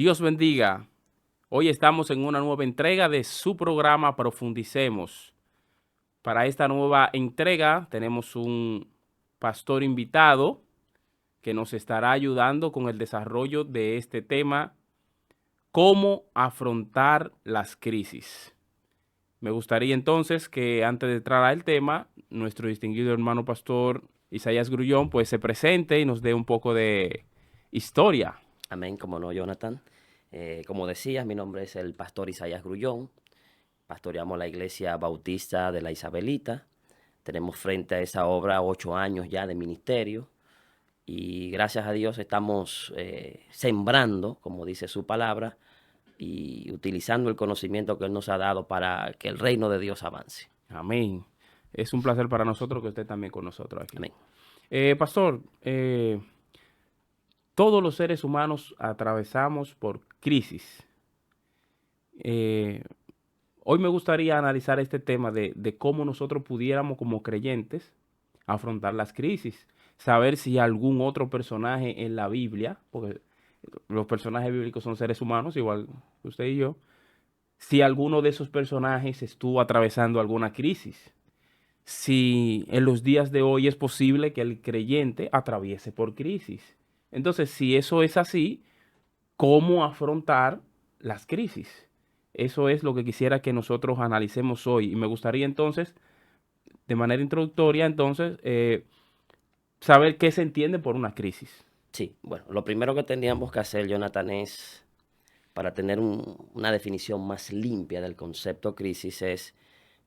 Dios bendiga. Hoy estamos en una nueva entrega de su programa Profundicemos. Para esta nueva entrega tenemos un pastor invitado que nos estará ayudando con el desarrollo de este tema, cómo afrontar las crisis. Me gustaría entonces que antes de entrar al tema, nuestro distinguido hermano pastor Isaías Grullón pues se presente y nos dé un poco de historia. Amén, como no, Jonathan. Como decías, mi nombre es el pastor Isaías Grullón. Pastoreamos la iglesia bautista de la Isabelita. Tenemos frente a esa obra 8 años ya de ministerio. Y gracias a Dios estamos sembrando, como dice su palabra, y utilizando el conocimiento que Él nos ha dado para que el reino de Dios avance. Amén. Es un placer para nosotros que esté también con nosotros aquí. Amén. Pastor, todos los seres humanos atravesamos por crisis. Eh, Hoy me gustaría analizar este tema de cómo nosotros pudiéramos como creyentes afrontar las crisis. Saber si algún otro personaje en la Biblia, porque los personajes bíblicos son seres humanos, igual que usted y yo, si alguno de esos personajes estuvo atravesando alguna crisis. Si en los días de hoy es posible que el creyente atraviese por crisis. Entonces, si eso es así, ¿cómo afrontar las crisis? Eso es lo que quisiera que nosotros analicemos hoy. Y me gustaría entonces, de manera introductoria, entonces, saber qué se entiende por una crisis. Sí, bueno, lo primero que tendríamos que hacer, Jonathan, es, para tener una definición más limpia del concepto crisis, es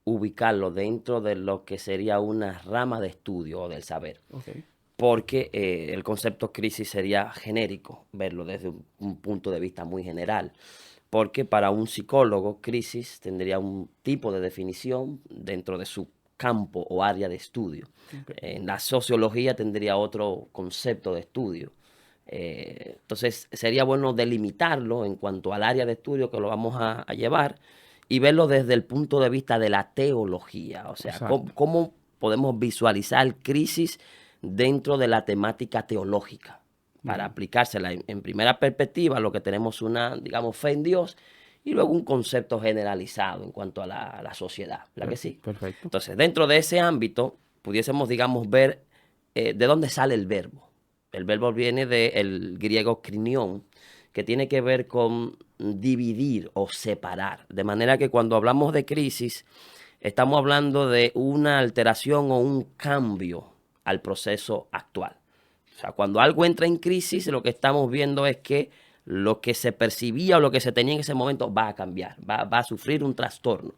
ubicarlo dentro de lo que sería una rama de estudio o del saber. Ok. Porque el concepto crisis sería genérico, verlo desde un punto de vista muy general. Porque para un psicólogo, crisis tendría un tipo de definición dentro de su campo o área de estudio. Ok. En la sociología tendría otro concepto de estudio. Entonces sería bueno delimitarlo en cuanto al área de estudio que lo vamos a llevar y verlo desde el punto de vista de la teología, o sea, Exacto. cómo podemos visualizar crisis dentro de la temática teológica para Ujú. aplicársela en primera perspectiva, lo que tenemos una, digamos, fe en Dios y luego un concepto generalizado en cuanto a la sociedad, ¿verdad que sí? Perfecto. Entonces, dentro de ese ámbito, pudiésemos, digamos, ver de dónde sale el verbo. El verbo viene del griego krinión, que tiene que ver con dividir o separar. De manera que cuando hablamos de crisis, estamos hablando de una alteración o un cambio al proceso actual. O sea, cuando algo entra en crisis, lo que estamos viendo es que lo que se percibía o lo que se tenía en ese momento va a cambiar, va a sufrir un trastorno.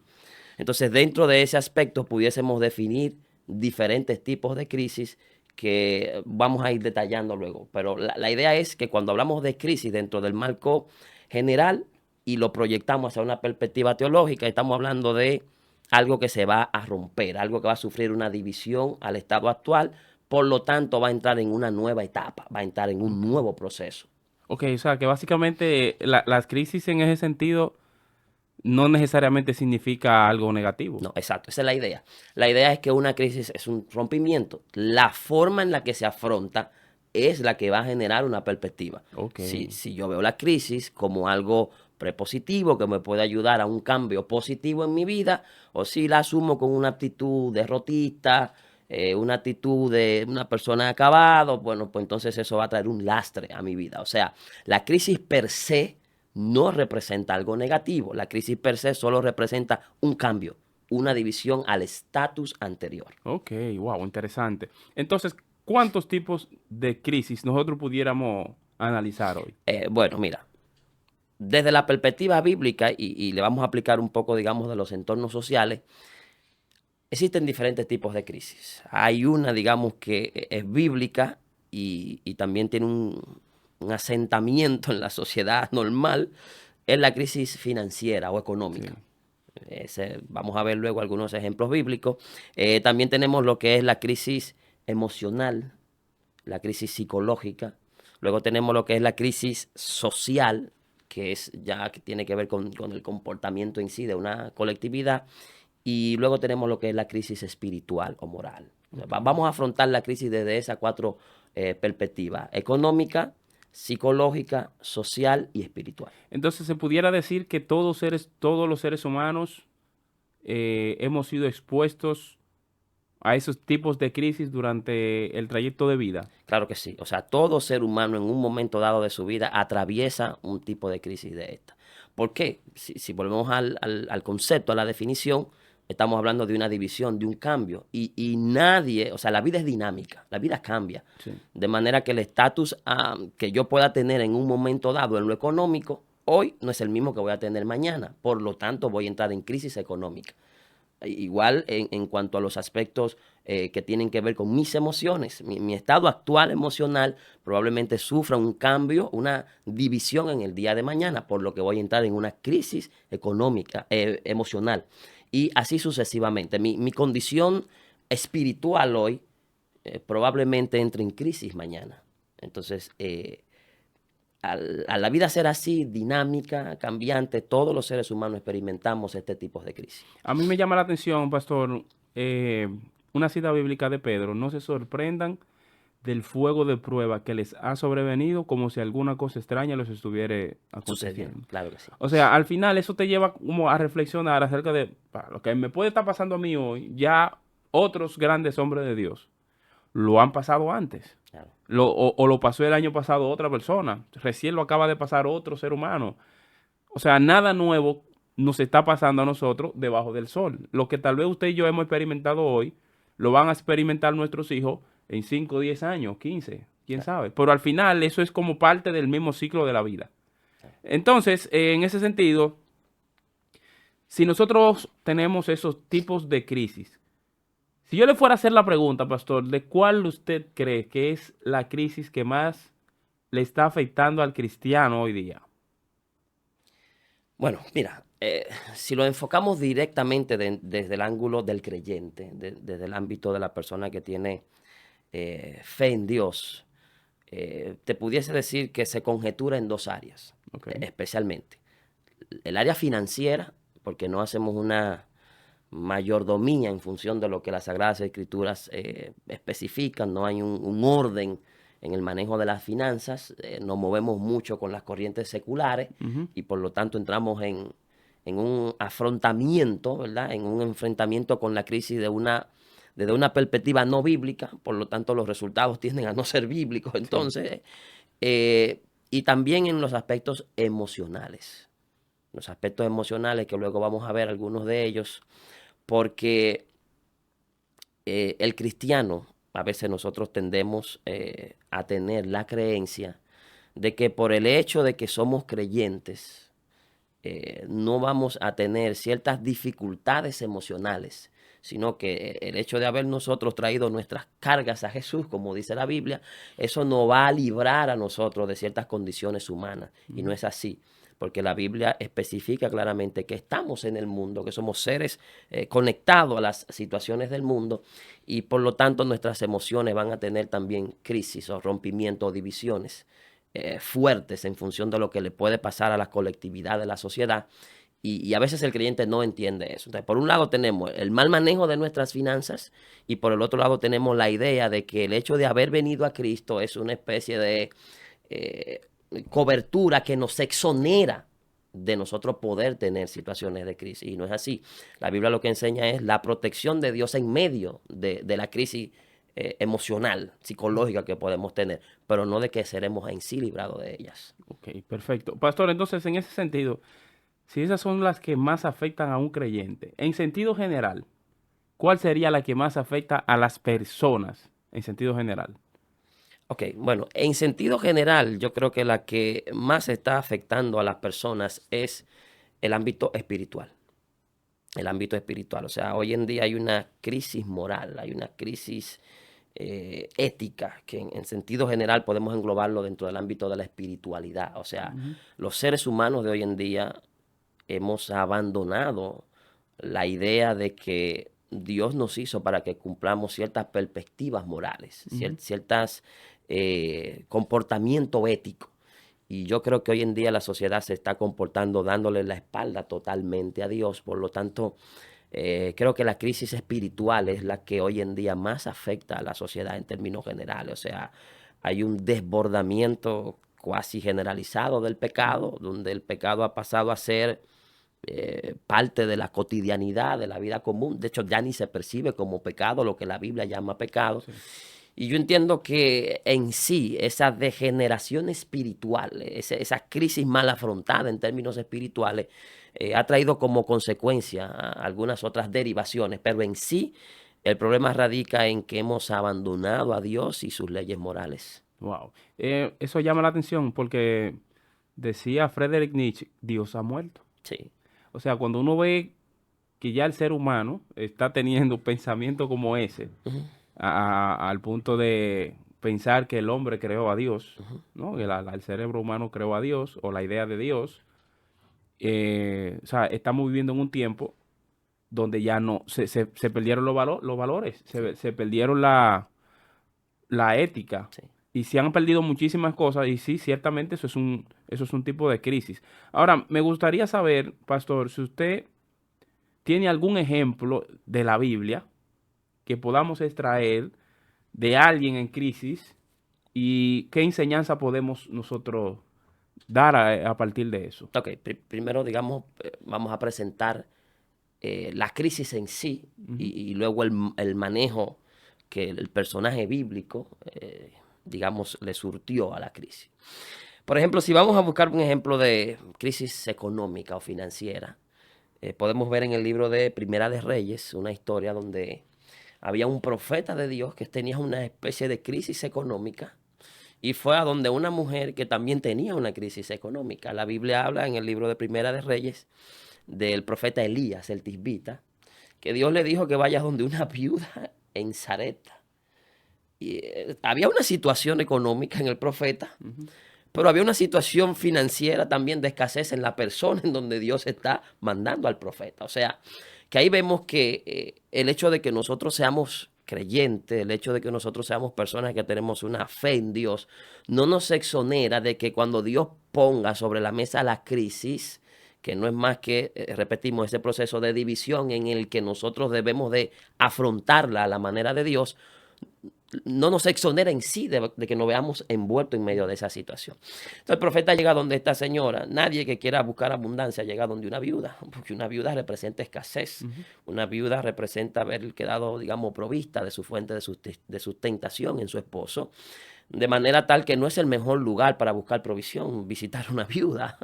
Entonces, dentro de ese aspecto pudiésemos definir diferentes tipos de crisis que vamos a ir detallando luego. Pero la idea es que cuando hablamos de crisis dentro del marco general y lo proyectamos hacia una perspectiva teológica, estamos hablando de algo que se va a romper, algo que va a sufrir una división al estado actual, por lo tanto va a entrar en una nueva etapa, va a entrar en un Ok. nuevo proceso. Ok, o sea, que básicamente las crisis en ese sentido no necesariamente significa algo negativo. No, exacto, esa es la idea. La idea es que una crisis es un rompimiento. La forma en la que se afronta es la que va a generar una perspectiva. Ok. Si yo veo la crisis como algo prepositivo que me puede ayudar a un cambio positivo en mi vida, o si la asumo con una actitud derrotista, una actitud de una persona acabada, bueno, pues entonces eso va a traer un lastre a mi vida. O sea, la crisis per se no representa algo negativo. La crisis per se solo representa un cambio, una división al estatus anterior. Ok, wow, interesante. Entonces, ¿cuántos tipos de crisis nosotros pudiéramos analizar hoy? Bueno, mira, desde la perspectiva bíblica, y le vamos a aplicar un poco, digamos, de los entornos sociales, existen diferentes tipos de crisis. Hay una, digamos, que es bíblica y también tiene un asentamiento en la sociedad normal, es la crisis financiera o económica. Sí. Vamos a ver luego algunos ejemplos bíblicos. También tenemos lo que es la crisis emocional, la crisis psicológica. Luego tenemos lo que es la crisis social, que es ya que tiene que ver con el comportamiento en sí de una colectividad. Y luego tenemos lo que es la crisis espiritual o moral. Ok. Vamos a afrontar la crisis desde esas cuatro perspectivas: económica, psicológica, social y espiritual. Entonces se pudiera decir que todos los seres humanos hemos sido expuestos a esos tipos de crisis durante el trayecto de vida. Claro que sí. O sea, todo ser humano en un momento dado de su vida atraviesa un tipo de crisis de esta. ¿Por qué? Si volvemos al concepto, a la definición, estamos hablando de una división, de un cambio. Y nadie, o sea, la vida es dinámica, la vida cambia. Sí. De manera que el estatus que yo pueda tener en un momento dado en lo económico, hoy no es el mismo que voy a tener mañana. Por lo tanto, voy a entrar en crisis económica. Igual en cuanto a los aspectos que tienen que ver con mis emociones, mi estado actual emocional probablemente sufra un cambio, una división en el día de mañana, por lo que voy a entrar en una crisis económica, emocional, y así sucesivamente. Mi condición espiritual hoy probablemente entre en crisis mañana. Entonces, a la vida ser así, dinámica, cambiante, todos los seres humanos experimentamos este tipo de crisis. A mí me llama la atención, pastor, eh, una cita bíblica de Pedro: no se sorprendan del fuego de prueba que les ha sobrevenido como si alguna cosa extraña les estuviera Sucedió, aconteciendo. claro que sí. O sea, al final eso te lleva como a reflexionar acerca de lo que me puede estar pasando a mí hoy, ya otros grandes hombres de Dios lo han pasado antes. Claro. O lo pasó el año pasado otra persona. Recién lo acaba de pasar otro ser humano. O sea, nada nuevo nos está pasando a nosotros debajo del sol. Lo que tal vez usted y yo hemos experimentado hoy, lo van a experimentar nuestros hijos en 5, 10 años, 15, quién Claro. sabe. Pero al final eso es como parte del mismo ciclo de la vida. Entonces, en ese sentido, si nosotros tenemos esos tipos de crisis, si yo le fuera a hacer la pregunta, pastor, ¿de cuál usted cree que es la crisis que más le está afectando al cristiano hoy día? Bueno, mira, si lo enfocamos directamente desde el ángulo del creyente, desde el ámbito de la persona que tiene fe en Dios, te pudiese decir que se conjetura en dos áreas, Ok. especialmente. El área financiera, porque no hacemos una mayordomía en función de lo que las Sagradas Escrituras especifican, no hay un orden en el manejo de las finanzas, nos movemos mucho con las corrientes seculares Ujú. y por lo tanto entramos en un afrontamiento, ¿verdad? En un enfrentamiento con la crisis desde una perspectiva no bíblica, por lo tanto los resultados tienden a no ser bíblicos. Sí. Entonces, y también en los aspectos emocionales. Los aspectos emocionales, que luego vamos a ver algunos de ellos, porque el cristiano, a veces nosotros tendemos a tener la creencia de que por el hecho de que somos creyentes, no vamos a tener ciertas dificultades emocionales, sino que el hecho de haber nosotros traído nuestras cargas a Jesús, como dice la Biblia, eso nos va a librar a nosotros de ciertas condiciones humanas. Y no es así, porque la Biblia especifica claramente que estamos en el mundo, que somos seres conectados a las situaciones del mundo y por lo tanto nuestras emociones van a tener también crisis o rompimientos o divisiones fuertes en función de lo que le puede pasar a la colectividad de la sociedad. Y a veces el creyente no entiende eso. Entonces, por un lado tenemos el mal manejo de nuestras finanzas y por el otro lado tenemos la idea de que el hecho de haber venido a Cristo es una especie de eh, cobertura que nos exonera de nosotros poder tener situaciones de crisis. Y no es así. La Biblia lo que enseña es la protección de Dios en medio de la crisis emocional, psicológica que podemos tener, pero no de que seremos en sí librados de ellas. Ok, perfecto. Pastor, entonces en ese sentido, si esas son las que más afectan a un creyente, en sentido general, ¿cuál sería la que más afecta a las personas en sentido general? Ok, bueno, en sentido general, yo creo que la que más está afectando a las personas es el ámbito espiritual. El ámbito espiritual. O sea, hoy en día hay una crisis moral, hay una crisis ética, que en sentido general podemos englobarlo dentro del ámbito de la espiritualidad. O sea, Ujú. los seres humanos de hoy en día hemos abandonado la idea de que Dios nos hizo para que cumplamos ciertas perspectivas morales, Ujú. ciertas comportamiento ético. Y yo creo que hoy en día la sociedad se está comportando dándole la espalda totalmente a Dios. Por lo tanto, creo que la crisis espiritual es la que hoy en día más afecta a la sociedad en términos generales. O sea, hay un desbordamiento cuasi generalizado del pecado, donde el pecado ha pasado a ser parte de la cotidianidad, de la vida común. De hecho, ya ni se percibe como pecado lo que la Biblia llama pecado. Sí. Y yo entiendo que en sí esa degeneración espiritual, esa crisis mal afrontada en términos espirituales, ha traído como consecuencia algunas otras derivaciones, pero en sí el problema radica en que hemos abandonado a Dios y sus leyes morales. Wow. Eso llama la atención porque decía Friedrich Nietzsche, Dios ha muerto. Sí. O sea, cuando uno ve que ya el ser humano está teniendo pensamientos como ese, Ujú, al punto de pensar que el hombre creó a Dios, ujú. ¿no? Que el cerebro humano creó a Dios, o la idea de Dios. O sea, estamos viviendo en un tiempo donde ya no, se perdieron los valores, Sí, se perdieron la ética, sí. y se han perdido muchísimas cosas, y sí, ciertamente eso es un tipo de crisis. Ahora, me gustaría saber, pastor, si usted tiene algún ejemplo de la Biblia que podamos extraer de alguien en crisis, y qué enseñanza podemos nosotros dar a partir de eso. Ok, primero, digamos, vamos a presentar la crisis en sí Ujú. y luego el manejo que el personaje bíblico, digamos, le surtió a la crisis. Por ejemplo, si vamos a buscar un ejemplo de crisis económica o financiera, podemos ver en el libro de Primera de Reyes una historia donde había un profeta de Dios que tenía una especie de crisis económica y fue a donde una mujer que también tenía una crisis económica. La Biblia habla en el libro de Primera de Reyes del profeta Elías, el tisbita, que Dios le dijo que vaya donde una viuda en Sarepta. Y había una situación económica en el profeta, Ujú. pero había una situación financiera también de escasez en la persona en donde Dios está mandando al profeta. O sea, que ahí vemos que el hecho de que nosotros seamos creyentes, el hecho de que nosotros seamos personas que tenemos una fe en Dios, no nos exonera de que cuando Dios ponga sobre la mesa la crisis, que no es más que, repetimos, ese proceso de división en el que nosotros debemos de afrontarla a la manera de Dios, no nos exonera en sí de que nos veamos envueltos en medio de esa situación. Entonces el profeta llega donde esta señora. Nadie que quiera buscar abundancia llega donde una viuda, porque una viuda representa escasez. Ujú. Una viuda representa haber quedado, digamos, provista de su fuente de sustentación en su esposo. De manera tal que no es el mejor lugar para buscar provisión, visitar una viuda.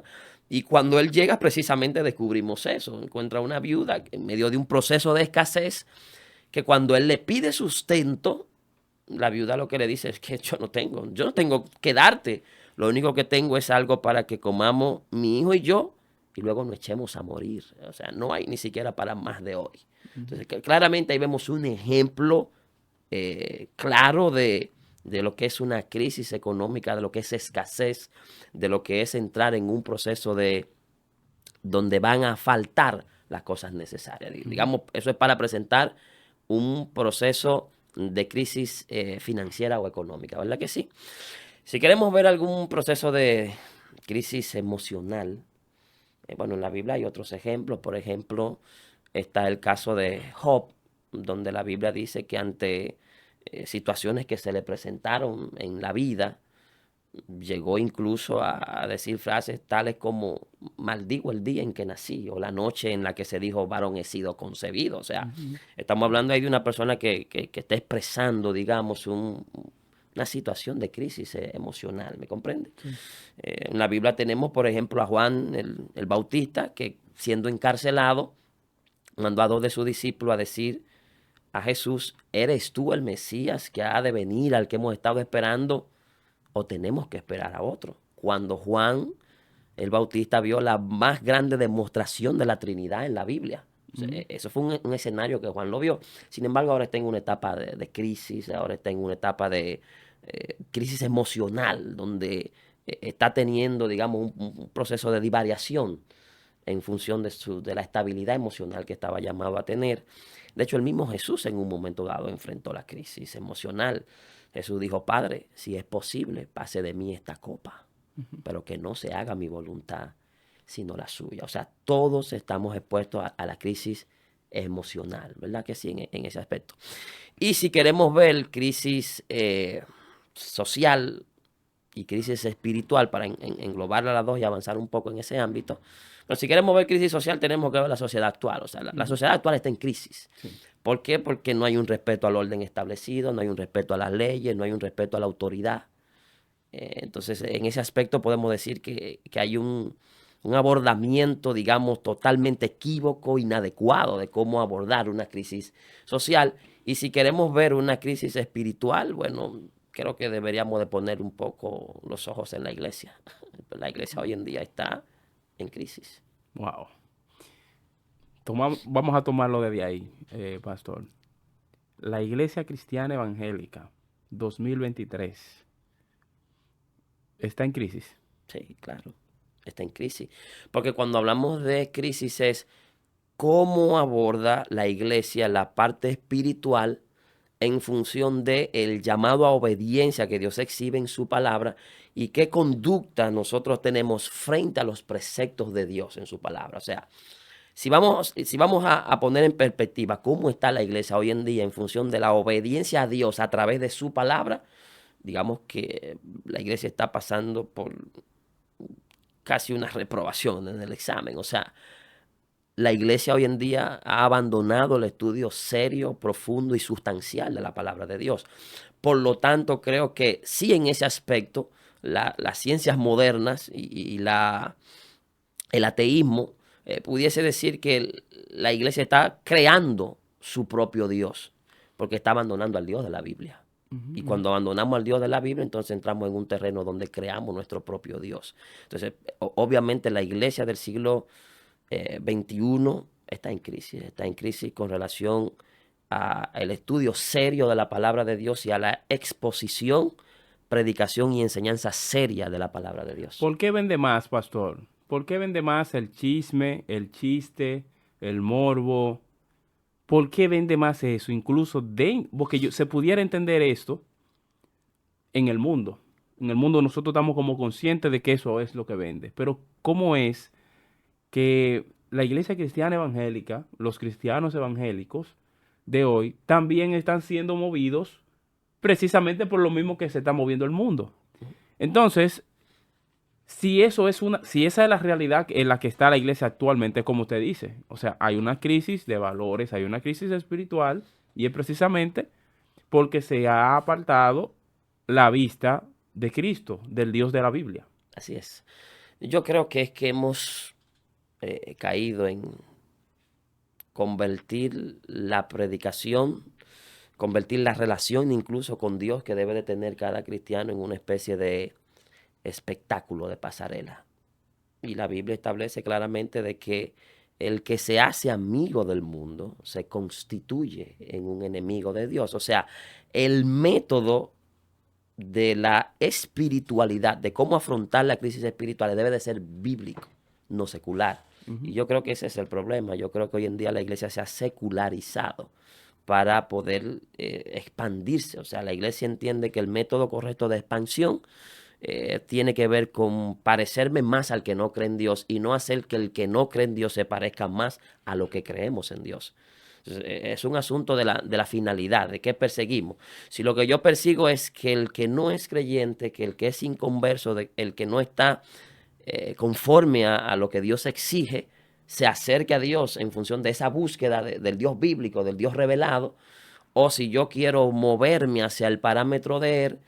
Y cuando él llega, precisamente descubrimos eso. Encuentra una viuda en medio de un proceso de escasez que cuando él le pide sustento, la viuda lo que le dice es que yo no tengo que darte. Lo único que tengo es algo para que comamos mi hijo y yo y luego nos echemos a morir. O sea, no hay ni siquiera para más de hoy. Ujú. Entonces, claramente ahí vemos un ejemplo claro de lo que es una crisis económica, de lo que es escasez, de lo que es entrar en un proceso de donde van a faltar las cosas necesarias. Ujú. Digamos, eso es para presentar un proceso de crisis financiera o económica, ¿verdad que sí? Si queremos ver algún proceso de crisis emocional, bueno, en la Biblia hay otros ejemplos. Por ejemplo, está el caso de Job, donde la Biblia dice que ante situaciones que se le presentaron en la vida, llegó incluso a decir frases tales como maldigo el día en que nací o la noche en la que se dijo varón he sido concebido. O sea, Ujú. estamos hablando ahí de una persona que está expresando, digamos, una situación de crisis emocional, ¿me comprende? Sí. En la Biblia tenemos, por ejemplo, a Juan el Bautista, que siendo encarcelado, mandó a dos de sus discípulos a decir a Jesús, ¿eres tú el Mesías que ha de venir, al que hemos estado esperando, o tenemos que esperar a otro? Cuando Juan el Bautista vio la más grande demostración de la Trinidad en la Biblia. O sea, Ujú. eso fue un escenario que Juan lo vio. Sin embargo, ahora está en una etapa de crisis, ahora está en una etapa de crisis emocional, donde está teniendo, digamos, un proceso de divariación en función de la estabilidad emocional que estaba llamado a tener. De hecho, el mismo Jesús en un momento dado enfrentó la crisis emocional. Jesús dijo, Padre, si es posible, pase de mí esta copa, Ujú. pero que no se haga mi voluntad, sino la suya. O sea, todos estamos expuestos a la crisis emocional, ¿verdad que sí? En ese aspecto. Y si queremos ver crisis social, y crisis espiritual para englobar a las dos y avanzar un poco en ese ámbito. Pero si queremos ver crisis social, tenemos que ver la sociedad actual. O sea, la sociedad actual está en crisis. Sí. ¿Por qué? Porque no hay un respeto al orden establecido, no hay un respeto a las leyes, no hay un respeto a la autoridad. Entonces, en ese aspecto podemos decir que hay un abordamiento, digamos, totalmente equívoco, inadecuado de cómo abordar una crisis social. Y si queremos ver una crisis espiritual, bueno, creo que deberíamos de poner un poco los ojos en la iglesia. La iglesia hoy en día está en crisis. Wow. Vamos a tomarlo desde ahí, pastor. La Iglesia Cristiana Evangélica 2023 está en crisis. Sí, claro, está en crisis. Porque cuando hablamos de crisis es cómo aborda la iglesia la parte espiritual en función del llamado a obediencia que Dios exhibe en su palabra y qué conducta nosotros tenemos frente a los preceptos de Dios en su palabra. O sea, si vamos a poner en perspectiva cómo está la iglesia hoy en día en función de la obediencia a Dios a través de su palabra, digamos que la iglesia está pasando por casi una reprobación en el examen. O sea, la iglesia hoy en día ha abandonado el estudio serio, profundo y sustancial de la palabra de Dios. Por lo tanto, creo que sí en ese aspecto, las ciencias modernas y el ateísmo, pudiese decir que la iglesia está creando su propio Dios, porque está abandonando al Dios de la Biblia. Y cuando abandonamos al Dios de la Biblia, entonces entramos en un terreno donde creamos nuestro propio Dios. Entonces, obviamente la iglesia del siglo 21 está en crisis con relación al estudio serio de la palabra de Dios y a la exposición, predicación y enseñanza seria de la palabra de Dios. ¿Por qué vende más, pastor? ¿Por qué vende más el chisme, el chiste, el morbo? ¿Por qué vende más eso? Incluso porque se pudiera entender esto en el mundo. En el mundo nosotros estamos como conscientes de que eso es lo que vende. Pero ¿cómo es que la iglesia cristiana evangélica, los cristianos evangélicos de hoy, también están siendo movidos precisamente por lo mismo que se está moviendo el mundo? Entonces, si si esa es la realidad en la que está la iglesia actualmente, como usted dice, o sea, hay una crisis de valores, hay una crisis espiritual, y es precisamente porque se ha apartado la vista de Cristo, del Dios de la Biblia. Así es. Yo creo que es que hemos caído en convertir la predicación, convertir la relación incluso con Dios que debe de tener cada cristiano en una especie de espectáculo de pasarela. Y la Biblia establece claramente de que el que se hace amigo del mundo se constituye en un enemigo de Dios. O sea, el método de la espiritualidad, de cómo afrontar la crisis espiritual, debe de ser bíblico, no secular. Y yo creo que ese es el problema. Yo creo que hoy en día la iglesia se ha secularizado para poder expandirse. O sea, la iglesia entiende que el método correcto de expansión tiene que ver con parecerme más al que no cree en Dios y no hacer que el que no cree en Dios se parezca más a lo que creemos en Dios. Es un asunto de la finalidad, de qué perseguimos. Si lo que yo persigo es que el que no es creyente, que el que es inconverso, el que no está conforme a lo que Dios exige, se acerque a Dios en función de esa búsqueda del Dios bíblico, del Dios revelado, o si yo quiero moverme hacia el parámetro de Él,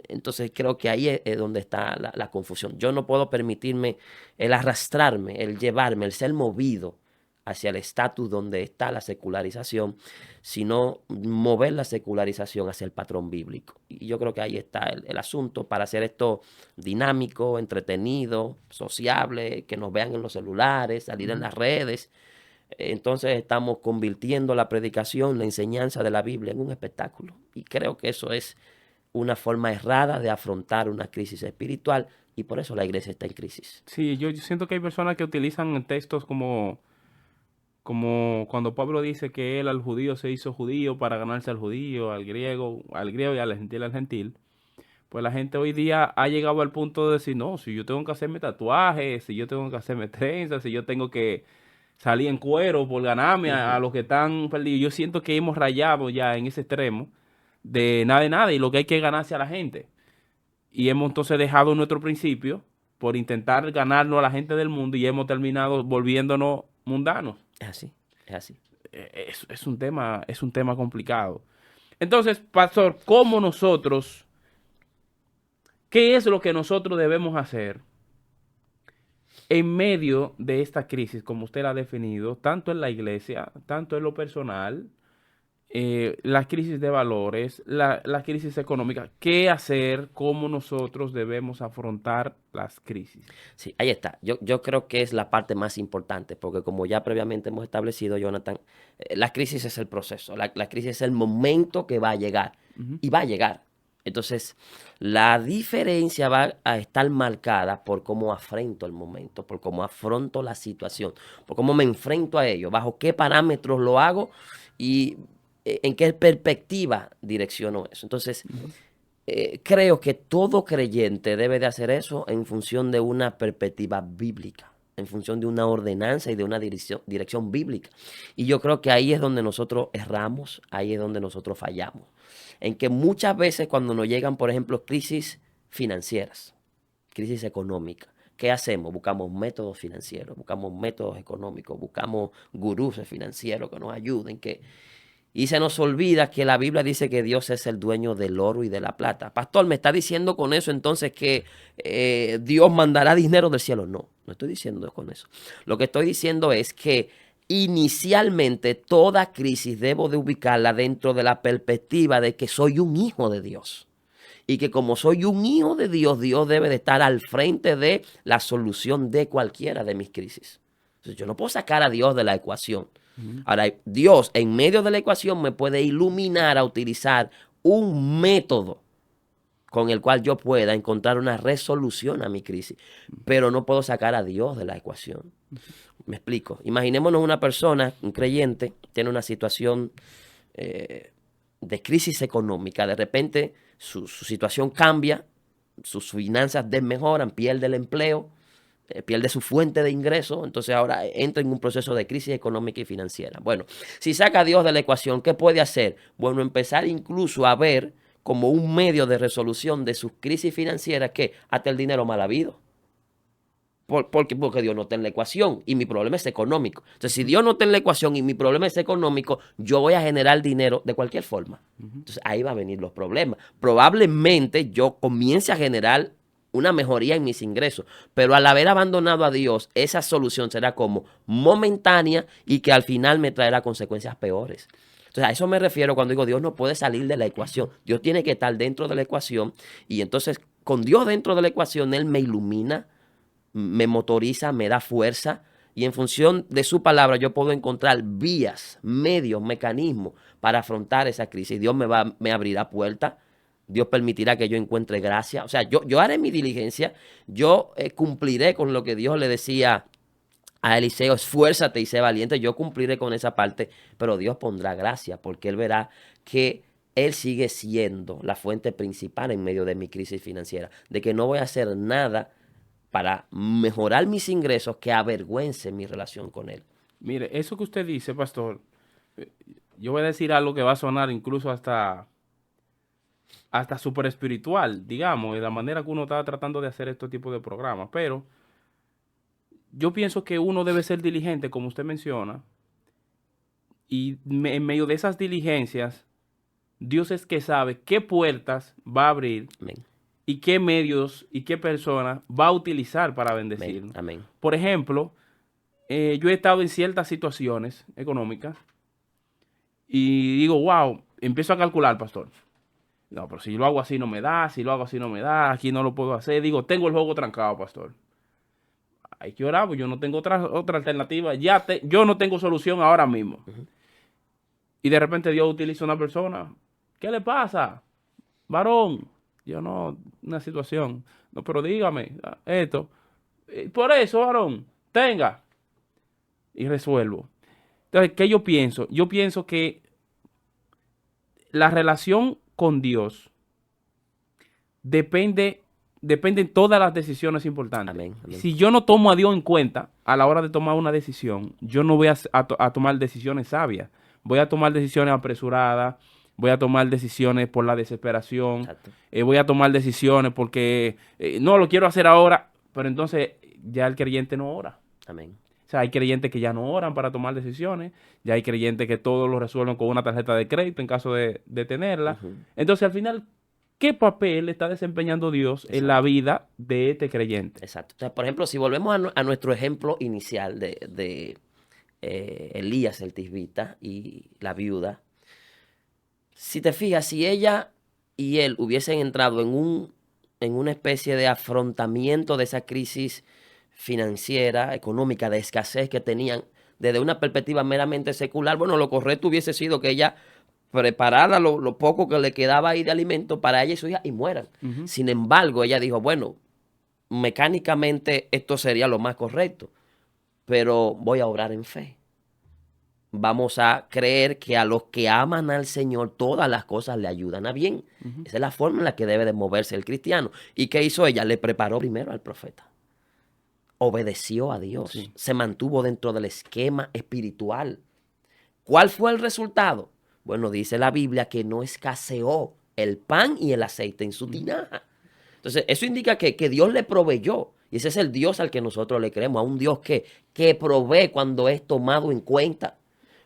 entonces creo que ahí es donde está la confusión. Yo no puedo permitirme el arrastrarme, el llevarme, el ser movido hacia el estatus donde está la secularización, sino mover la secularización hacia el patrón bíblico. Y yo creo que ahí está el asunto para hacer esto dinámico, entretenido, sociable, que nos vean en los celulares, salir en las redes. Entonces estamos convirtiendo la predicación, la enseñanza de la Biblia en un espectáculo. Y creo que eso es una forma errada de afrontar una crisis espiritual y por eso la iglesia está en crisis. Sí, yo siento que hay personas que utilizan textos como cuando Pablo dice que él al judío se hizo judío para ganarse al judío, al griego y al gentil. Pues la gente hoy día ha llegado al punto de decir, no, si yo tengo que hacerme tatuajes, si yo tengo que hacerme trenzas, si yo tengo que salir en cuero por ganarme a los que están perdidos. Yo siento que hemos rayado ya en ese extremo de nada y lo que hay que ganarse a la gente. y hemos entonces dejado nuestro principio por intentar ganarnos a la gente del mundo y hemos terminado volviéndonos mundanos. Es así, es así. Es un tema complicado. Entonces, pastor, qué es lo que nosotros debemos hacer en medio de esta crisis, como usted la ha definido, tanto en la iglesia, tanto en lo personal, la crisis de valores, la crisis económica? ¿Qué hacer? ¿Cómo nosotros debemos afrontar las crisis? Sí, ahí está. Yo creo que es la parte más importante, porque como ya previamente hemos establecido, Jonathan, la crisis es el proceso, la crisis es el momento que va a llegar, Ujú. y va a llegar. Entonces, la diferencia va a estar marcada por cómo afronto el momento, por cómo afronto la situación, por cómo me enfrento a ello, bajo qué parámetros lo hago y en qué perspectiva direcciono eso. Entonces, Ujú. creo que todo creyente debe de hacer eso en función de una perspectiva bíblica, en función de una ordenanza y de una dirección bíblica. Y yo creo que ahí es donde nosotros erramos, ahí es donde nosotros fallamos. En que muchas veces cuando nos llegan, por ejemplo, crisis financieras, crisis económica, ¿qué hacemos? Buscamos métodos financieros, buscamos métodos económicos, buscamos gurús financieros que nos ayuden, y se nos olvida que la Biblia dice que Dios es el dueño del oro y de la plata. Pastor, ¿me está diciendo con eso entonces que Dios mandará dinero del cielo? No, no estoy diciendo con eso. Lo que estoy diciendo es que inicialmente toda crisis debo de ubicarla dentro de la perspectiva de que soy un hijo de Dios. Y que como soy un hijo de Dios, Dios debe de estar al frente de la solución de cualquiera de mis crisis. Entonces, yo no puedo sacar a Dios de la ecuación. Ujú. Ahora, Dios en medio de la ecuación me puede iluminar a utilizar un método con el cual yo pueda encontrar una resolución a mi crisis, pero no puedo sacar a Dios de la ecuación. Me explico. Imaginémonos una persona, un creyente, tiene una situación de crisis económica. De repente su situación cambia, sus finanzas desmejoran, pierde el empleo, pierde su fuente de ingreso, entonces ahora entra en un proceso de crisis económica y financiera. Bueno, si saca a Dios de la ecuación, ¿qué puede hacer? Bueno, empezar incluso a ver como un medio de resolución de sus crisis financieras que hasta el dinero mal habido. Porque Dios no está en la ecuación y mi problema es económico. Entonces, si Dios no está en la ecuación y mi problema es económico, yo voy a generar dinero de cualquier forma. Ujú. Entonces, ahí van a venir los problemas. Probablemente yo comience a generar una mejoría en mis ingresos, pero al haber abandonado a Dios, esa solución será como momentánea y que al final me traerá consecuencias peores. Entonces, a eso me refiero cuando digo Dios no puede salir de la ecuación. Dios tiene que estar dentro de la ecuación y entonces con Dios dentro de la ecuación, Él me ilumina, me motoriza, me da fuerza y en función de su palabra yo puedo encontrar vías, medios, mecanismos para afrontar esa crisis. Dios me abrirá puertas, Dios permitirá que yo encuentre gracia. O sea, yo haré mi diligencia, yo cumpliré con lo que Dios le decía a Eliseo, esfuérzate y sé valiente. Yo cumpliré con esa parte, pero Dios pondrá gracia porque Él verá que Él sigue siendo la fuente principal en medio de mi crisis financiera, de que no voy a hacer nada para mejorar mis ingresos que avergüence mi relación con Él. Mire, eso que usted dice, pastor, eh, yo voy a decir algo que va a sonar incluso hasta súper espiritual, digamos, de la manera que uno está tratando de hacer este tipo de programas. Pero yo pienso que uno debe ser diligente, como usted menciona, y en medio de esas diligencias, Dios es que sabe qué puertas va a abrir Amén, y qué medios y qué personas va a utilizar para amén, bendecirnos. amén. Por ejemplo, yo he estado en ciertas situaciones económicas y digo, wow, empiezo a calcular, pastor. No, pero si lo hago así no me da, si lo hago así no me da, aquí no lo puedo hacer. Digo, tengo el juego trancado, pastor. Hay que orar, pues yo no tengo otra alternativa. Yo no tengo solución ahora mismo. Ujú. Y de repente Dios utiliza a una persona. ¿Qué le pasa? Varón. Yo no, una situación. No, pero dígame esto. Por eso, varón, tenga. Y resuelvo. Entonces, ¿qué yo pienso? Yo pienso que la relación con Dios depende en todas las decisiones importantes. Amén, amén. Si yo no tomo a Dios en cuenta a la hora de tomar una decisión, yo no voy a tomar decisiones sabias. Voy a tomar decisiones apresuradas, voy a tomar decisiones por la desesperación, Exacto. voy a tomar decisiones porque no lo quiero hacer ahora, pero entonces ya el creyente no ora. Amén. O sea, hay creyentes que ya no oran para tomar decisiones, ya hay creyentes que todo lo resuelven con una tarjeta de crédito en caso de tenerla. Ujú. Entonces, al final, ¿qué papel está desempeñando Dios en la Exacto. vida de este creyente? Exacto. Entonces, por ejemplo, si volvemos a nuestro ejemplo inicial de Elías el tisbita y la viuda, si te fijas, si ella y él hubiesen entrado en una especie de afrontamiento de esa crisis financiera, económica, de escasez que tenían desde una perspectiva meramente secular, bueno, lo correcto hubiese sido que ella preparara lo poco que le quedaba ahí de alimento para ella y su hija y mueran. Ujú. Sin embargo, ella dijo, bueno, mecánicamente esto sería lo más correcto, pero voy a orar en fe. Vamos a creer que a los que aman al Señor todas las cosas le ayudan a bien. Ujú. Esa es la forma en la que debe de moverse el cristiano. ¿Y qué hizo ella? Le preparó primero al profeta. Obedeció a Dios. Sí. Se mantuvo dentro del esquema espiritual. ¿Cuál fue el resultado? Bueno, dice la Biblia que no escaseó el pan y el aceite en su Ujú. tinaja. Entonces, eso indica que Dios le proveyó. Y ese es el Dios al que nosotros le creemos, a un Dios que provee cuando es tomado en cuenta,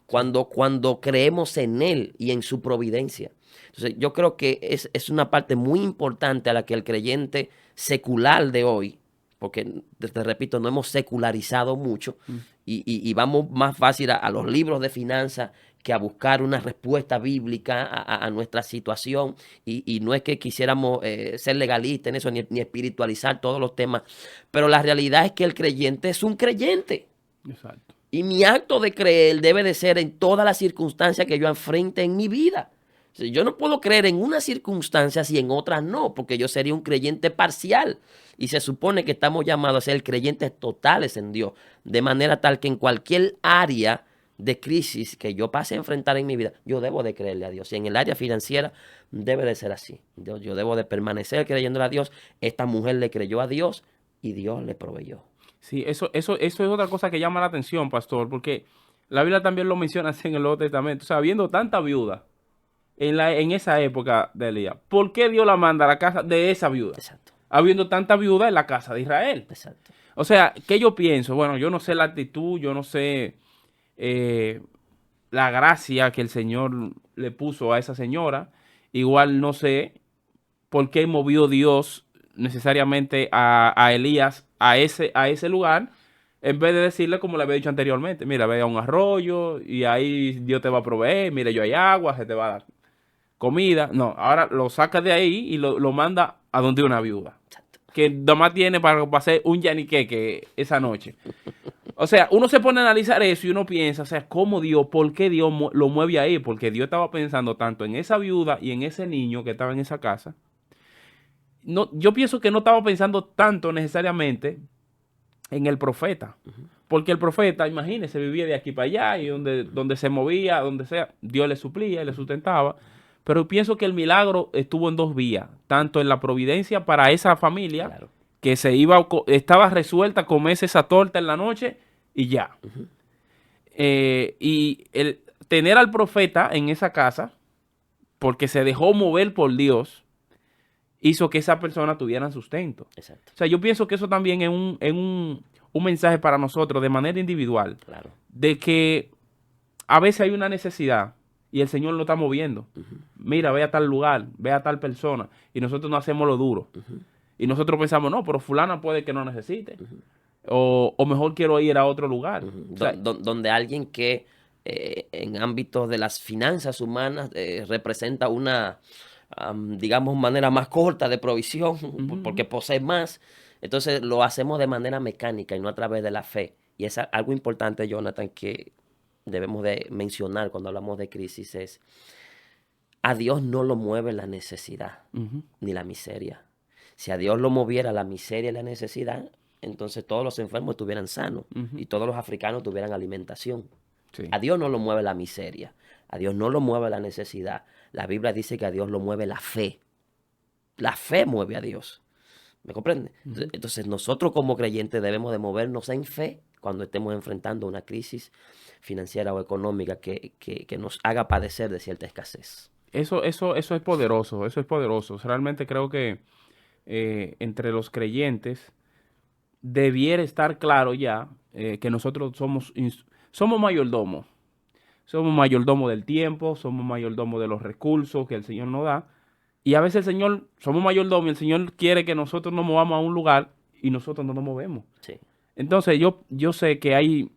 Sí. cuando creemos en Él y en su providencia. Entonces, yo creo que es una parte muy importante a la que el creyente secular de hoy, porque te repito, no hemos secularizado mucho Mm. y vamos más fácil a los libros de finanzas que a buscar una respuesta bíblica a nuestra situación. Y no es que quisiéramos ser legalistas en eso, ni espiritualizar todos los temas, pero la realidad es que el creyente es un creyente. Exacto. Y mi acto de creer debe de ser en todas las circunstancias que yo enfrente en mi vida. O sea, yo no puedo creer en unas circunstancias y en otras no, porque yo sería un creyente parcial. Y se supone que estamos llamados a ser creyentes totales en Dios, de manera tal que en cualquier área de crisis que yo pase a enfrentar en mi vida, yo debo de creerle a Dios. Y en el área financiera debe de ser así. Yo debo de permanecer creyéndole a Dios. Esta mujer le creyó a Dios y Dios le proveyó. Sí, eso es otra cosa que llama la atención, pastor, porque la Biblia también lo menciona así en el Nuevo Testamento. O sea, habiendo tanta viuda en esa época de Elías, ¿por qué Dios la manda a la casa de esa viuda? Exacto, Habiendo tanta viuda en la casa de Israel. exacto. O sea, ¿qué yo pienso? Bueno, yo no sé la actitud, yo no sé eh, la gracia que el Señor le puso a esa señora. Igual no sé por qué movió Dios necesariamente a Elías a ese lugar, en vez de decirle como le había dicho anteriormente, mira, ve a un arroyo y ahí Dios te va a proveer, mira, yo hay agua, se te va a dar comida. No, ahora lo saca de ahí y lo manda a donde una viuda, Exacto. que nada más tiene para hacer un yaniqueque esa noche. O sea, uno se pone a analizar eso y uno piensa, o sea, ¿cómo Dios, por qué Dios lo mueve ahí? Porque Dios estaba pensando tanto en esa viuda y en ese niño que estaba en esa casa. No, yo pienso que no estaba pensando tanto necesariamente en el profeta. Porque el profeta, imagínese, vivía de aquí para allá y donde se movía, donde sea, Dios le suplía y le sustentaba. Pero pienso que el milagro estuvo en dos vías, tanto en la providencia para esa familia, Claro. que estaba resuelta a comerse esa torta en la noche y ya. Y el tener al profeta en esa casa, porque se dejó mover por Dios, hizo que esa persona tuviera sustento. Exacto. O sea, yo pienso que eso también un mensaje para nosotros de manera individual, Claro. de que a veces hay una necesidad y el Señor lo está moviendo. Mira, ve a tal lugar, ve a tal persona, y nosotros no hacemos lo duro. Y nosotros pensamos, no, pero fulana puede que no necesite. O mejor quiero ir a otro lugar. O sea, Donde alguien que en ámbitos de las finanzas humanas representa una, digamos, manera más corta de provisión, porque ujú, posee más, entonces lo hacemos de manera mecánica y no a través de la fe. Y es algo importante, Jonathan, que debemos de mencionar cuando hablamos de crisis, es a Dios no lo mueve la necesidad ujú, ni la miseria. Si a Dios lo moviera la miseria y la necesidad, entonces todos los enfermos estuvieran sanos ujú, y todos los africanos tuvieran alimentación. sí, A Dios no lo mueve la miseria, a Dios no lo mueve la necesidad. La Biblia dice que a Dios lo mueve la fe. La fe mueve a Dios. ¿Me comprende? ujú. Entonces nosotros como creyentes debemos de movernos en fe cuando estemos enfrentando una crisis financiera o económica que nos haga padecer de cierta escasez. Eso es poderoso, eso es poderoso. Realmente creo que entre los creyentes debiera estar claro ya que nosotros somos mayordomos. Somos mayordomo del tiempo, somos mayordomo de los recursos que el Señor nos da. Y a veces el Señor, somos mayordomo y el Señor quiere que nosotros nos movamos a un lugar y nosotros no nos movemos. Sí, Entonces yo sé que hay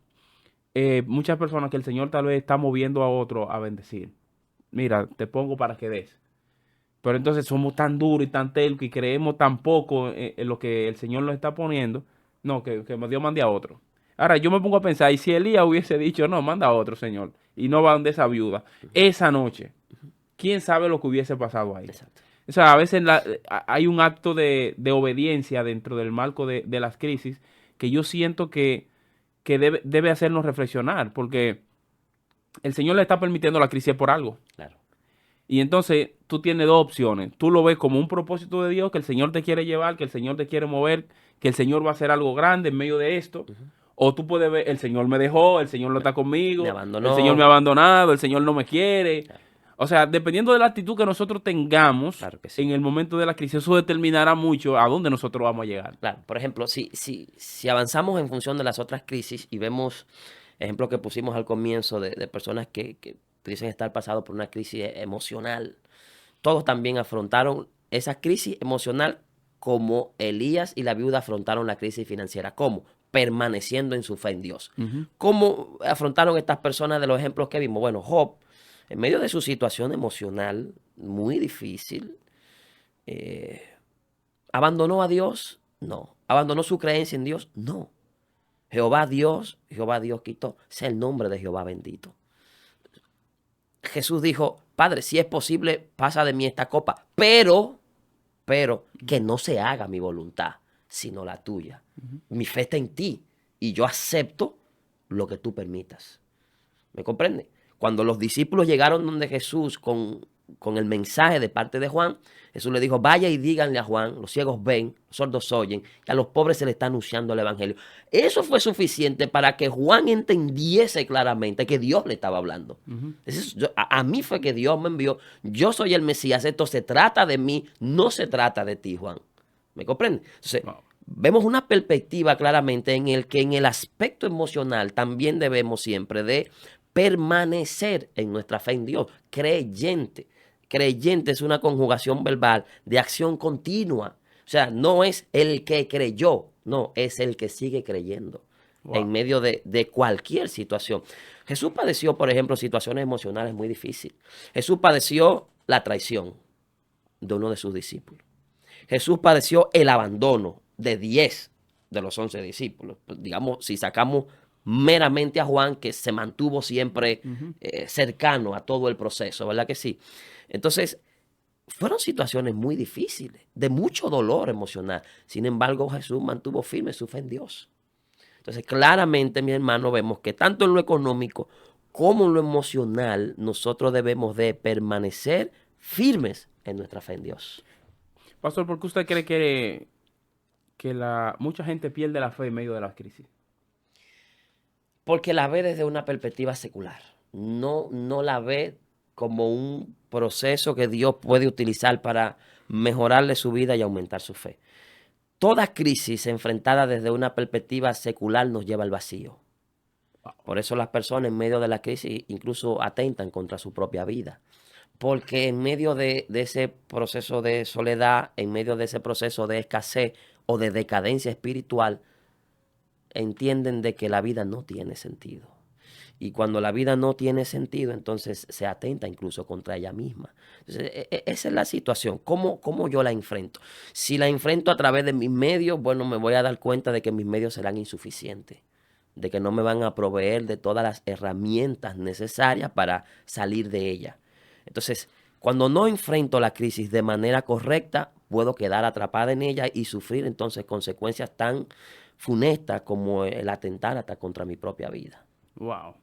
muchas personas que el Señor tal vez está moviendo a otro a bendecir. Mira, te pongo para que des. Pero entonces somos tan duros y tan tercos y creemos tan poco en lo que el Señor nos está poniendo. No, que Dios mande a otro. Ahora, yo me pongo a pensar, y si Elías hubiese dicho, no, manda a otro, Señor, y no va donde esa viuda, esa noche, ¿quién sabe lo que hubiese pasado ahí? exacto. O sea, a veces hay un acto de obediencia dentro del marco de las crisis que yo siento que debe hacernos reflexionar, porque el Señor le está permitiendo la crisis por algo. Claro. Y entonces tú tienes dos opciones. Tú lo ves como un propósito de Dios, que el Señor te quiere llevar, que el Señor te quiere mover, que el Señor va a hacer algo grande en medio de esto. Ujú. O tú puedes ver, el Señor me dejó, el Señor no está Me conmigo, el Señor me ha abandonó. abandonado, el Señor no me quiere. Claro, O sea, dependiendo de la actitud que nosotros tengamos claro que sí. en el momento de la crisis, eso determinará mucho a dónde nosotros vamos a llegar. Claro, por ejemplo, si avanzamos en función de las otras crisis y vemos ejemplos que pusimos al comienzo de personas que pudiesen estar pasando por una crisis emocional, todos también afrontaron esa crisis emocional como Elías y la viuda afrontaron la crisis financiera. ¿Cómo? Permaneciendo en su fe en Dios. Ujú. ¿Cómo afrontaron estas personas de los ejemplos que vimos? Bueno, Job, en medio de su situación emocional muy difícil, eh, ¿abandonó a Dios? No. ¿Abandonó su creencia en Dios? No. Jehová Dios quitó. Sea el nombre de Jehová bendito. Jesús dijo, Padre, si es posible, pasa de mí esta copa, pero que no se haga mi voluntad, sino la tuya. Mi fe está en ti y yo acepto lo que tú permitas. ¿Me comprende? Cuando los discípulos llegaron donde Jesús con el mensaje de parte de Juan, Jesús le dijo, vaya y díganle a Juan, los ciegos ven, los sordos oyen, que a los pobres se le está anunciando el evangelio. Eso fue suficiente para que Juan entendiese claramente que Dios le estaba hablando. Ujú. A mí fue que Dios me envió, yo soy el Mesías, esto se trata de mí, no se trata de ti, Juan. ¿Me comprende? Entonces, Wow. vemos una perspectiva claramente en el que en el aspecto emocional también debemos siempre de permanecer en nuestra fe en Dios, creyente. Creyente es una conjugación verbal de acción continua. O sea, no es el que creyó, no, es el que sigue creyendo en Wow. medio de cualquier situación. Jesús padeció, por ejemplo, situaciones emocionales muy difíciles. Jesús padeció la traición de uno de sus discípulos. Jesús padeció el abandono de 10 de los 11 discípulos. Pues, digamos, si sacamos meramente a Juan, que se mantuvo siempre Ujú. cercano a todo el proceso, ¿verdad que sí? Entonces, fueron situaciones muy difíciles, de mucho dolor emocional. Sin embargo, Jesús mantuvo firme su fe en Dios. Entonces, claramente, mi hermano, vemos que tanto en lo económico como en lo emocional, nosotros debemos de permanecer firmes en nuestra fe en Dios. Pastor, ¿por qué usted cree que mucha gente pierde la fe en medio de las crisis? Porque la ve desde una perspectiva secular. No la ve como un proceso que Dios puede utilizar para mejorarle su vida y aumentar su fe. Toda crisis enfrentada desde una perspectiva secular nos lleva al vacío. Por eso las personas en medio de la crisis incluso atentan contra su propia vida. Porque en medio de ese proceso de soledad, en medio de ese proceso de escasez o de decadencia espiritual, entienden de que la vida no tiene sentido. Y cuando la vida no tiene sentido, entonces se atenta incluso contra ella misma. Entonces, esa es la situación. ¿Cómo yo la enfrento? Si la enfrento a través de mis medios, bueno, me voy a dar cuenta de que mis medios serán insuficientes, de que no me van a proveer de todas las herramientas necesarias para salir de ella. Entonces, cuando no enfrento la crisis de manera correcta, puedo quedar atrapada en ella y sufrir entonces consecuencias tan funestas como el atentar hasta contra mi propia vida. Wow.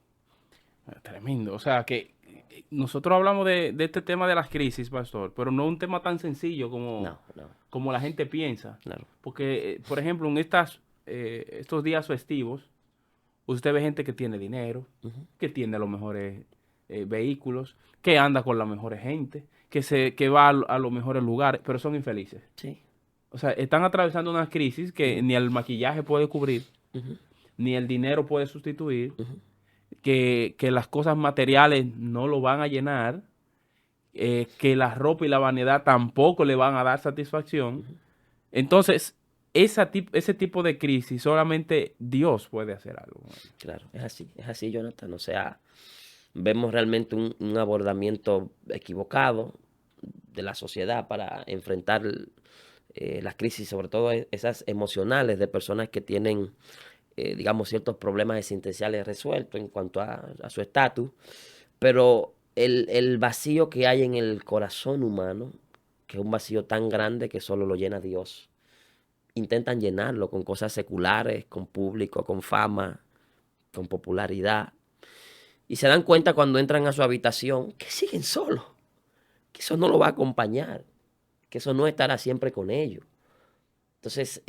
Tremendo. O sea que nosotros hablamos de este tema de las crisis, pastor, pero no un tema tan sencillo No, no, como la gente piensa. claro. Porque, por ejemplo, en estos días festivos, usted ve gente que tiene dinero, Ujú. que tiene a lo mejor vehículos, que anda con la mejor gente, que va a los mejores lugares, pero son infelices. Sí. O sea, están atravesando una crisis que Ujú, ni el maquillaje puede cubrir, ujú, ni el dinero puede sustituir, ujú. que las cosas materiales no lo van a llenar, que la ropa y la vanidad tampoco le van a dar satisfacción. Entonces, ese tipo de crisis solamente Dios puede hacer algo con él. Claro, es así, Jonathan. O sea, vemos realmente un abordamiento equivocado de la sociedad para enfrentar las crisis, sobre todo esas emocionales de personas que tienen, digamos, ciertos problemas existenciales resueltos en cuanto a su estatus, pero el vacío que hay en el corazón humano, que es un vacío tan grande que solo lo llena Dios, intentan llenarlo con cosas seculares, con público, con fama, con popularidad, y se dan cuenta cuando entran a su habitación que siguen solos, que eso no lo va a acompañar, que eso no estará siempre con ellos. Entonces,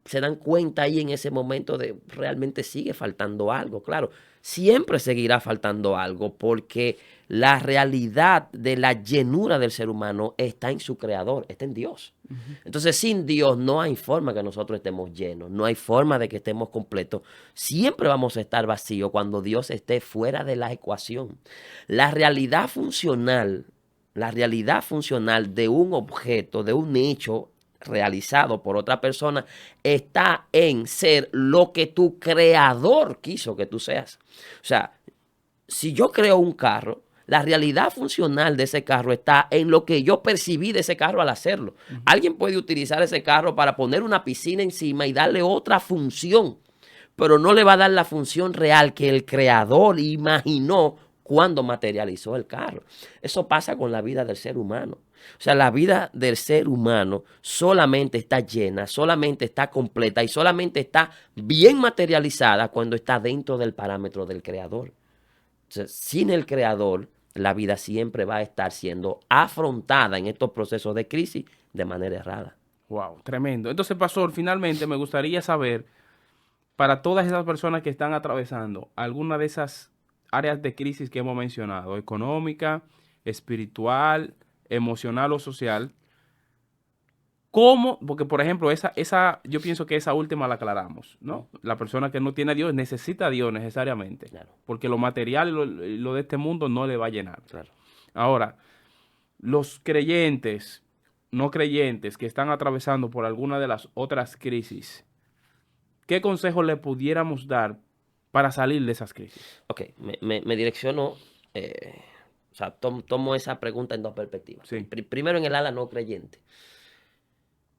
se dan cuenta ahí en ese momento de realmente sigue faltando algo. Claro, siempre seguirá faltando algo porque la realidad de la llenura del ser humano está en su creador, está en Dios. Ujú. Entonces, sin Dios no hay forma que nosotros estemos llenos, no hay forma de que estemos completos. Siempre vamos a estar vacíos cuando Dios esté fuera de la ecuación. La realidad funcional, la realidad funcional de un objeto, de un hecho realizado por otra persona, está en ser lo que tu creador quiso que tú seas. O sea, si yo creo un carro, la realidad funcional de ese carro está en lo que yo percibí de ese carro al hacerlo. Ujú. Alguien puede utilizar ese carro para poner una piscina encima y darle otra función, pero no le va a dar la función real que el creador imaginó cuando materializó el carro. Eso pasa con la vida del ser humano. O sea, la vida del ser humano solamente está llena, solamente está completa y solamente está bien materializada cuando está dentro del parámetro del creador. O sea, sin el creador, la vida siempre va a estar siendo afrontada en estos procesos de crisis de manera errada. Wow, tremendo. Entonces, pastor, finalmente me gustaría saber, para todas esas personas que están atravesando alguna de esas áreas de crisis que hemos mencionado, económica, espiritual, emocional o social, ¿cómo? Porque, por ejemplo, yo pienso que esa última la aclaramos, ¿no? La persona que no tiene a Dios necesita a Dios necesariamente, Claro, porque lo material y lo de este mundo no le va a llenar. claro. Ahora, los creyentes, no creyentes que están atravesando por alguna de las otras crisis, ¿qué consejo le pudiéramos dar para salir de esas crisis? Ok, me direcciono, eh, o sea, tomo esa pregunta en dos perspectivas. Sí. Primero en el ala no creyente.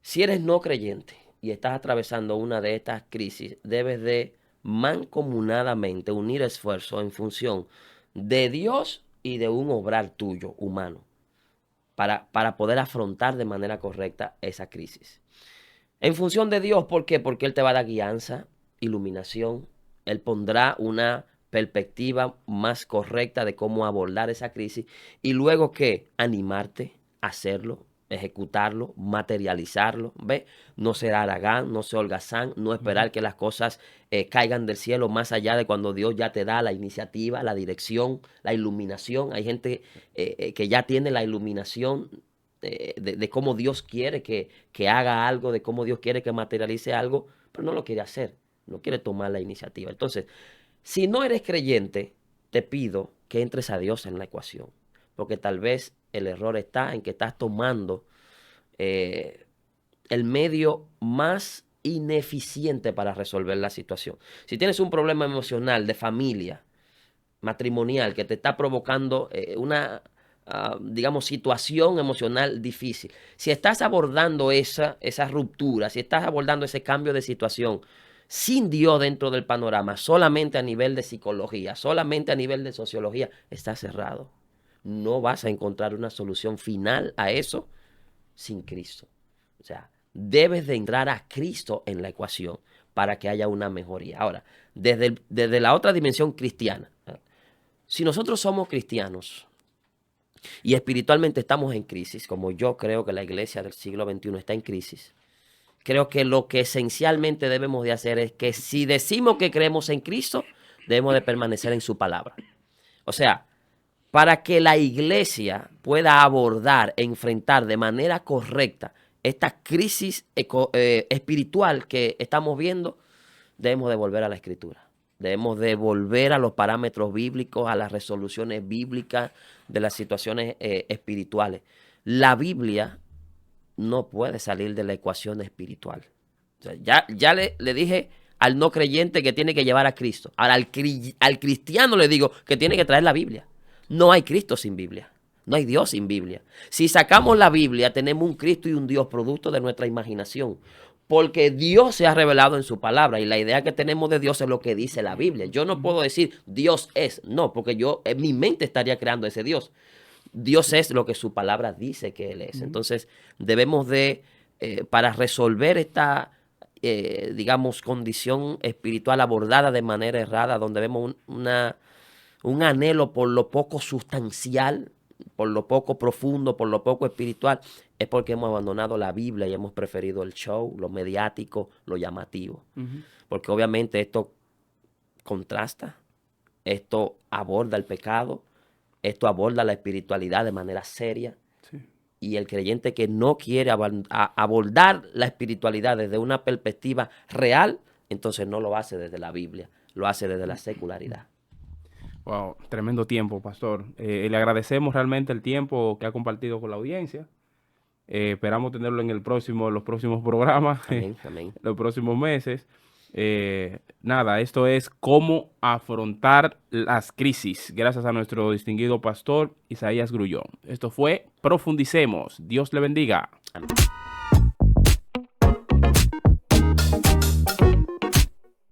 Si eres no creyente y estás atravesando una de estas crisis, debes de mancomunadamente unir esfuerzos en función de Dios y de un obrar tuyo, humano, para poder afrontar de manera correcta esa crisis. En función de Dios, ¿por qué? Porque Él te va a dar guianza, iluminación. Él pondrá una perspectiva más correcta de cómo abordar esa crisis. Y luego, ¿qué? Animarte a hacerlo, ejecutarlo, materializarlo. ¿Ve? No ser haragán, no ser holgazán, no Ujú. esperar que las cosas caigan del cielo más allá de cuando Dios ya te da la iniciativa, la dirección, la iluminación. Hay gente que ya tiene la iluminación de cómo Dios quiere que haga algo, de cómo Dios quiere que materialice algo, pero no lo quiere hacer, no quiere tomar la iniciativa. Entonces, si no eres creyente, te pido que entres a Dios en la ecuación, porque tal vez el error está en que estás tomando eh, el medio más ineficiente para resolver la situación. Si tienes un problema emocional de familia, matrimonial, que te está provocando una, digamos, situación emocional difícil. Si estás abordando esa ruptura, si estás abordando ese cambio de situación sin Dios dentro del panorama, solamente a nivel de psicología, solamente a nivel de sociología, está cerrado. No vas a encontrar una solución final a eso sin Cristo. O sea, debes de entrar a Cristo en la ecuación para que haya una mejoría. Ahora, desde la otra dimensión cristiana, si nosotros somos cristianos y espiritualmente estamos en crisis, como yo creo que la iglesia del siglo XXI está en crisis, creo que lo que esencialmente debemos de hacer es que si decimos que creemos en Cristo, debemos de permanecer en su palabra. O sea, para que la iglesia pueda abordar, enfrentar de manera correcta esta crisis espiritual que estamos viendo, debemos de volver a la Escritura. Debemos de volver a los parámetros bíblicos, a las resoluciones bíblicas de las situaciones espirituales. La Biblia no puede salir de la ecuación espiritual. O sea, ya le dije al no creyente que tiene que llevar a Cristo. Ahora al cristiano le digo que tiene que traer la Biblia. No hay Cristo sin Biblia. No hay Dios sin Biblia. Si sacamos la Biblia, tenemos un Cristo y un Dios producto de nuestra imaginación. Porque Dios se ha revelado en su palabra y la idea que tenemos de Dios es lo que dice la Biblia. Yo no puedo decir Dios es, no, porque yo en mi mente estaría creando ese Dios. Dios es lo que su palabra dice que Él es. Entonces debemos de, para resolver esta, digamos, condición espiritual abordada de manera errada, donde vemos un anhelo por lo poco sustancial, por lo poco profundo, por lo poco espiritual, es porque hemos abandonado la Biblia y hemos preferido el show, lo mediático, lo llamativo. Porque obviamente esto contrasta, esto aborda el pecado, esto aborda la espiritualidad de manera seria. Sí. Y el creyente que no quiere abordar la espiritualidad desde una perspectiva real, entonces no lo hace desde la Biblia, lo hace desde la secularidad. Wow, tremendo tiempo, pastor. Le agradecemos realmente el tiempo que ha compartido con la audiencia. Esperamos tenerlo en los próximos programas, amén, amén. Los próximos meses. Nada, esto es cómo afrontar las crisis, gracias a nuestro distinguido pastor Isaías Grullón. Esto fue Profundicemos. Dios le bendiga. Amén.